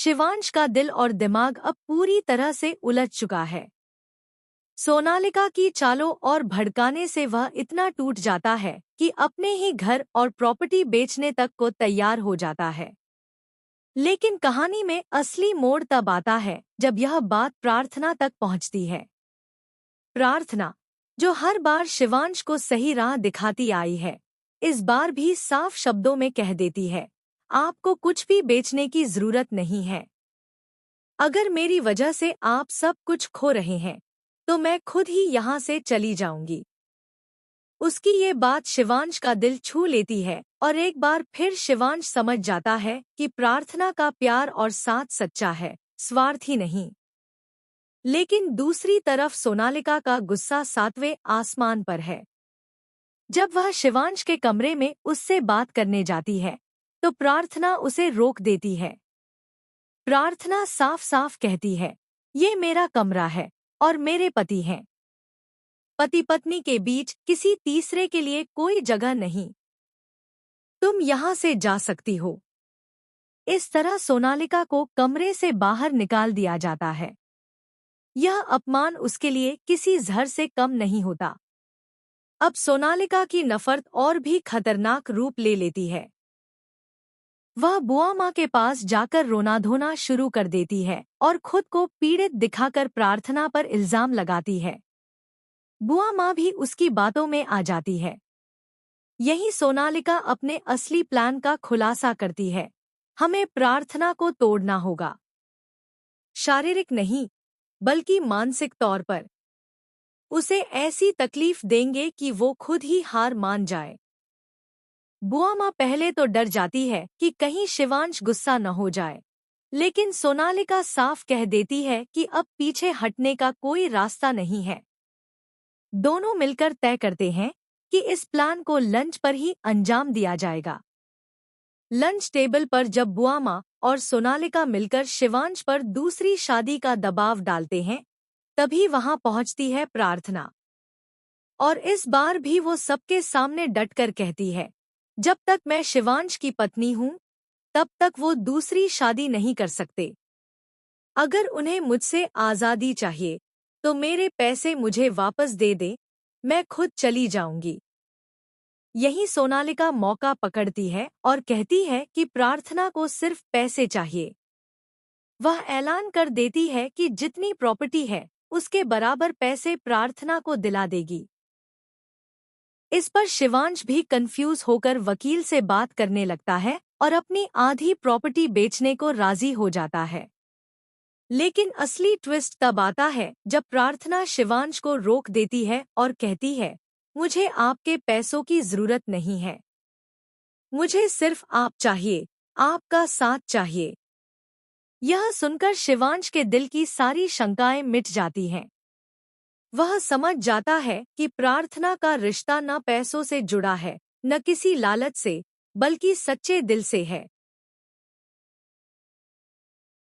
शिवांश का दिल और दिमाग अब पूरी तरह से उलझ चुका है। सोनालिका की चालों और भड़काने से वह इतना टूट जाता है कि अपने ही घर और प्रॉपर्टी बेचने तक को तैयार हो जाता है। लेकिन कहानी में असली मोड़ तब आता है जब यह बात प्रार्थना तक पहुंचती है। प्रार्थना, जो हर बार शिवांश को सही राह दिखाती आई है, इस बार भी साफ शब्दों में कह देती है, आपको कुछ भी बेचने की जरूरत नहीं है। अगर मेरी वजह से आप सब कुछ खो रहे हैं, तो मैं खुद ही यहाँ से चली जाऊंगी। उसकी ये बात शिवांश का दिल छू लेती है और एक बार फिर शिवांश समझ जाता है कि प्रार्थना का प्यार और साथ सच्चा है, स्वार्थी नहीं। लेकिन दूसरी तरफ सोनालिका का गुस्सा सातवें आसमान पर है। जब वह शिवांश के कमरे में उससे बात करने जाती है, तो प्रार्थना उसे रोक देती है। प्रार्थना साफ साफ कहती है, ये मेरा कमरा है और मेरे पति हैं। पति पत्नी के बीच किसी तीसरे के लिए कोई जगह नहीं। तुम यहाँ से जा सकती हो। इस तरह सोनालिका को कमरे से बाहर निकाल दिया जाता है। यह अपमान उसके लिए किसी जहर से कम नहीं होता। अब सोनालिका की नफरत और भी खतरनाक रूप ले लेती है। वह बुआ माँ के पास जाकर रोना धोना शुरू कर देती है और खुद को पीड़ित दिखाकर प्रार्थना पर इल्जाम लगाती है। बुआ माँ भी उसकी बातों में आ जाती है। यही सोनालिका अपने असली प्लान का खुलासा करती है। हमें प्रार्थना को तोड़ना होगा, शारीरिक नहीं बल्कि मानसिक तौर पर। उसे ऐसी तकलीफ देंगे कि वो खुद ही हार मान जाए। बुआ माँ पहले तो डर जाती है कि कहीं शिवांश गुस्सा न हो जाए, लेकिन सोनालिका साफ कह देती है कि अब पीछे हटने का कोई रास्ता नहीं है। दोनों मिलकर तय करते हैं कि इस प्लान को लंच पर ही अंजाम दिया जाएगा। लंच टेबल पर जब बुआ माँ और सोनालिका मिलकर शिवांश पर दूसरी शादी का दबाव डालते हैं, तभी वहां पहुंचती है प्रार्थना। और इस बार भी वो सबके सामने डटकर कहती है, जब तक मैं शिवांश की पत्नी हूं, तब तक वो दूसरी शादी नहीं कर सकते। अगर उन्हें मुझसे आज़ादी चाहिए, तो मेरे पैसे मुझे वापस दे दे, मैं खुद चली जाऊंगी। यही सोनालिका मौका पकड़ती है और कहती है कि प्रार्थना को सिर्फ पैसे चाहिए। वह ऐलान कर देती है कि जितनी प्रॉपर्टी है, उसके बराबर पैसे प्रार्थना को दिला देगी। इस पर शिवांश भी कंफ्यूज होकर वकील से बात करने लगता है और अपनी आधी प्रॉपर्टी बेचने को राजी हो जाता है। लेकिन असली ट्विस्ट तब आता है जब प्रार्थना शिवांश को रोक देती है और कहती है, मुझे आपके पैसों की जरूरत नहीं है। मुझे सिर्फ आप चाहिए, आपका साथ चाहिए। यह सुनकर शिवांश के दिल की सारी शंकाएं मिट जाती हैं। वह समझ जाता है कि प्रार्थना का रिश्ता न पैसों से जुड़ा है, न किसी लालच से, बल्कि सच्चे दिल से है।